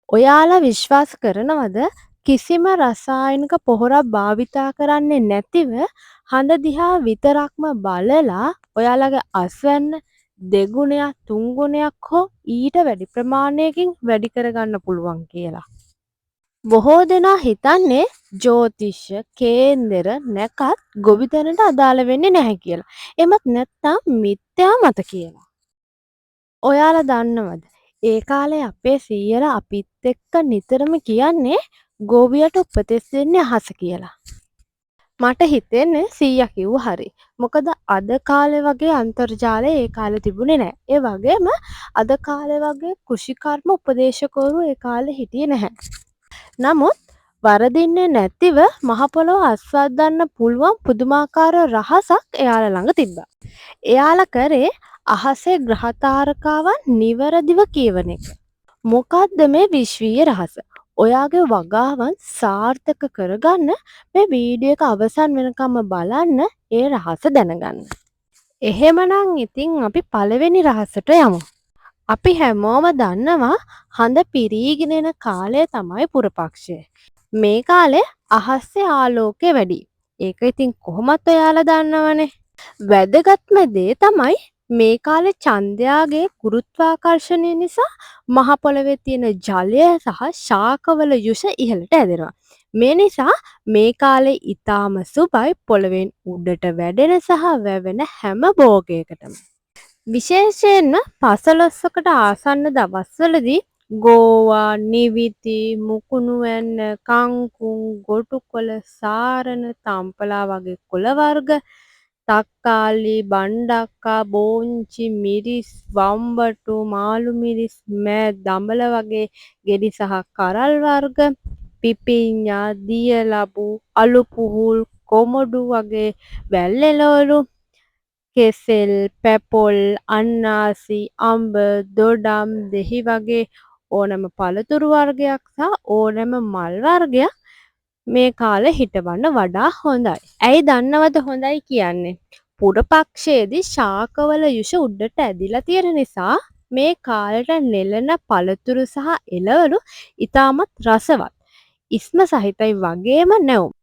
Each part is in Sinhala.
ඔයාලා විශ්වාස කරනවද කිසිම රසායනික පොහොරක් භාවිතා කරන්නේ නැතිව හඳ දිහා විතරක්ම බලලා ඔයාලගේ අස්වැන්න දෙගුණයක් තුන්ගුණයක් හෝ ඊට වැඩි ප්‍රමාණයකින් වැඩි කරගන්න පුළුවන් කියලා. බොහෝ දෙනා හිතන්නේ ජ්‍යොතිෂ කේන්දර නැකත් ගොවිතැනට අදාළ වෙන්නේ නැහැ කියලා. එමත් නැත්තම් මිත්‍යා මත කියලා. ඔයාලා දන්නවද? ඒ කාලේ අපේ සීයලා අපිත් එක්ක නිතරම කියන්නේ ගෝවියට උපදෙස් දෙන්නේ අහස කියලා. මට හිතෙන්නේ සීයා කිව්ව හරි. මොකද අද කාලේ වගේ අන්තර්ජාලය ඒ කාලේ තිබුණේ නැහැ. ඒ වගේම අද කාලේ වගේ කෘෂිකර්ම උපදේශකවරු ඒ කාලේ හිටියේ නැහැ. නමුත් වරදින්නේ නැතිව මහ පොළොව අස්වද්දන්න පුළුවන් පුදුමාකාර රහසක් එයාලා ළඟ තිබ්බා. එයාලා කරේ අහසේ ග්‍රහ තාරකාවන් නිවැරදිව කියවන එක. මොකද්ද මේ විශ්වීය රහස? ඔයාගේ වගාවන් සාර්ථක කරගන්න මේ වීඩියෝ එක අවසන් වෙනකම්ම බලන්න ඒ රහස දැනගන්න. එහෙමනම් ඉතින් අපි පළවෙනි රහසට යමු. අපි හැමෝම දන්නවා හඳ පිරීගෙන එන කාලය තමයි පුරපක්ෂය. මේ කාලේ අහසේ ආලෝකය වැඩි. ඒක ඉතින් කොහොමත් ඔයාලා දන්නවනේ. වැදගත්ම දේ තමයි මේ කාලේ චන්ද්‍රයාගේ ගුරුත්වාකර්ෂණය නිසා මහ පොළවේ තියෙන ජලය සහ ශාකවල යුෂ ඉහළට ඇදෙනවා. මේ නිසා මේ කාලේ ඊටාම සුබයි පොළවෙන් උඩට වැඩෙන සහ වැවෙන හැම භෝගයකටම. විශේෂයෙන්ම පසළොස්වකට ආසන්න දවස්වලදී ගෝවා, නිවිති, මුකුණුවැන්න, කංකුම්, ගොටුකොළ, සාරන, තම්පලා වගේ කොළ වර්ග, තක්කාලි, බණ්ඩක්කා, බෝංචි, මිරිස්, වම්බටු, මාළු මිරිස්, මෑ, දඹල වගේ ගෙඩි සහ කරල් වර්ග, පිපිඤ්ඤා, දිය ලබු, අලු පුහුල්, කොමඩු වගේ වැල් එළවලු, කෙසෙල්, පැපොල්, අන්නාසි, අඹ, දොඩම්, දෙහි වගේ ඕනෑම පළතුරු වර්ගයක් සහ ඕනෑම මල් වර්ගයක් මේ කාලේ හිටවන්න වඩා හොඳයි. ඇයි දන්නවද හොඳයි කියන්නේ? පුරපක්ෂයේදී ශාකවල යුෂ උඩට ඇදිලා තියෙන නිසා මේ කාලෙට නෙළන පළතුරු සහ එළවලු ඉතාමත් රසවත්. ඉස්ම සහිතයි වගේම නැවුම්.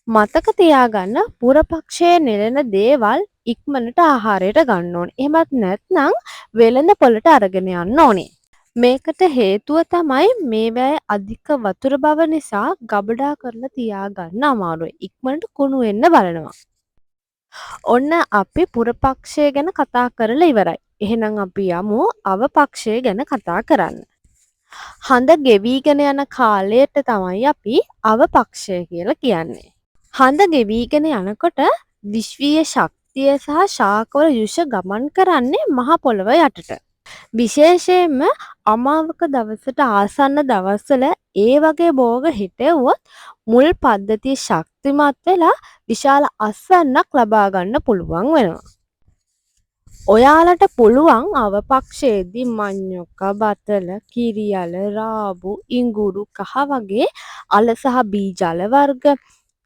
මතක තියාගන්න පුරපක්ෂයේ නෙළන දේවල් ඉක්මනට ආහාරයට ගන්න ඕනේ. එහෙමත් නැත්නම් වෙළඳ පොළට අරගෙන යන්න ඕනේ. මේකට හේතුව තමයි මේවැය අධික වතුර බව නිසා ගබඩා කරලා තියාගන්න අමාරුයි. ඉක්මනට කුණු වෙන්න බලනවා. ඔන්න අපි පුරපක්ෂය ගැන කතා කරලා ඉවරයි. එහෙනම් අපි යමු අවපක්ෂය ගැන කතා කරන්න. හඳ ගෙවිගෙන යන කාලයට තමයි අපි අවපක්ෂය කියලා කියන්නේ. හඳ ගෙවිගෙන යනකොට විශ්වීය ශක්තිය සහ ශාකවල යුෂ ගමන් කරන්නේ මහ පොළව යටට. විශේෂයෙන්ම අමාවක දවසට ආසන්න දවස්වල ඒ වගේ භෝග හිටෙව්වොත් මුල් පද්ධතිය ශක්තිමත් වෙලා විශාල අස්වැන්නක් ලබා ගන්න පුළුවන් වෙනවා. ඔයාලට පුළුවන් අවපක්ෂයේදී මඤ්ඤොක්ක, බතල, කිරියල, රාබු, ඉඟුරු, කහ වගේ අල සහ බීජල වර්ග,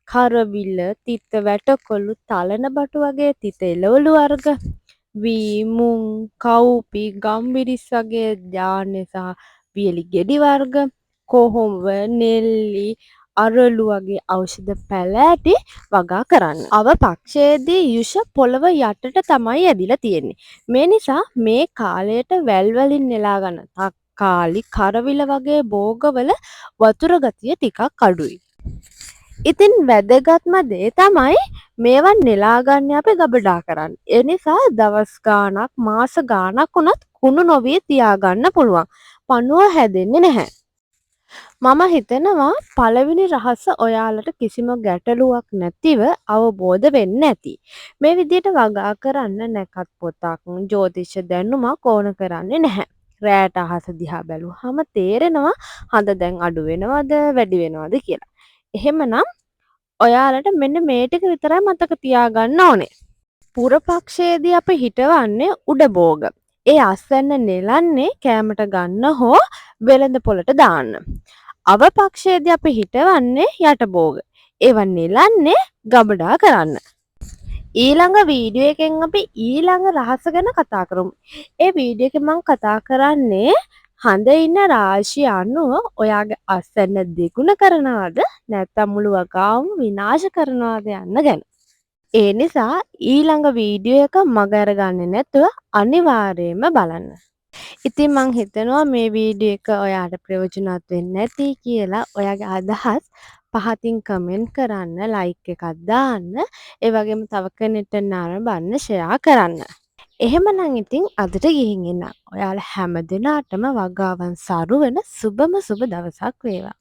කරවිල, තිත වැටකොළු, තලන බටු වගේ තිත එළවලු වර්ග, වී, මුං, කව්පි, ගම්බිරිස් වගේ ධාන්‍ය සහ වියලි ගෙඩි වර්ග, කොහොඹ, නෙල්ලි, අරලු වගේ ඖෂධ පැළෑටි වගා කරන්න. අවපක්ෂයේදී යුෂ පොළව යටට තමයි ඇදිලා තියෙන්නේ. මේ නිසා මේ කාලයට වැල් වලින් නෙලා ගන්න තක්කාලි, කරවිල වගේ භෝගවල වතුර ගතිය ටිකක් අඩුයි. ඉතින් වැදගත්ම දේ තමයි මේවා නෙලා ගන්න අපි ගබඩා කරන්න. ඒ නිසා දවස් ගාණක් මාස ගාණක් වුණත් කුණු නොවී තියාගන්න පුළුවන්. පණුව හැදෙන්නේ නැහැ. මම හිතනවා පළවෙනි රහස ඔයාලට කිසිම ගැටලුවක් නැතිව අවබෝධ වෙන්න ඇති. මේ විදිහට වගා කරන්න නැකත් පොතක් ජ්‍යොතිෂ දැනුමක් ඕන කරන්නේ නැහැ. රෑට අහස දිහා බැලුවාම තේරෙනවා හඳ දැන් අඩු වෙනවද වැඩි වෙනවද කියලා. එහෙමනම් ඔයාලට මෙන්න මේ ටික විතරයි මතක තියාගන්න ඕනේ. පුරපක්ෂයේදී අපි හිටවන්නේ උඩ භෝග. ඒ අස්වැන්න නෙලන්නේ කෑමට ගන්න හෝ වෙළඳ පොළට දාන්න. අවපක්ෂයේදී අපි හිටවන්නේ යට භෝග. ඒවා නෙලන්නේ ගබඩා කරන්න. ඊළඟ වීඩියෝ එකෙන් අපි ඊළඟ රහස ගැන කතා කරමු. ඒ වීඩියෝ එකේ මම කතා කරන්නේ හඳ ඉන්න රාශිය අනුව ඔයාගේ අස්වැන්න දෙගුණ කරනවද නැත්නම් මුළු වගාවම විනාශ කරනවද යන්න ගැන. ඒ නිසා ඊළඟ වීඩියෝ එක මගහැර ගන්නේ නැතුව අනිවාර්යයෙන්ම බලන්න. ඉතින් මං හිතනවා මේ වීඩියෝ එක ඔයාට ප්‍රයෝජනවත් වෙන්නේ නැති කියලා. ඔයාගේ අදහස් පහතින් කමෙන්ට් කරන්න, ලයික් එකක් දාන්න, ඒ වගේම තව කෙනෙක්ට නරඹන්න ෂෙයා කරන්න. එහෙමනම් ඉතින් අදට ගිහින් එන්න. ඔයාලා හැම දිනාටම වගාවන් සරු වෙන සුබම සුබ දවසක් වේවා.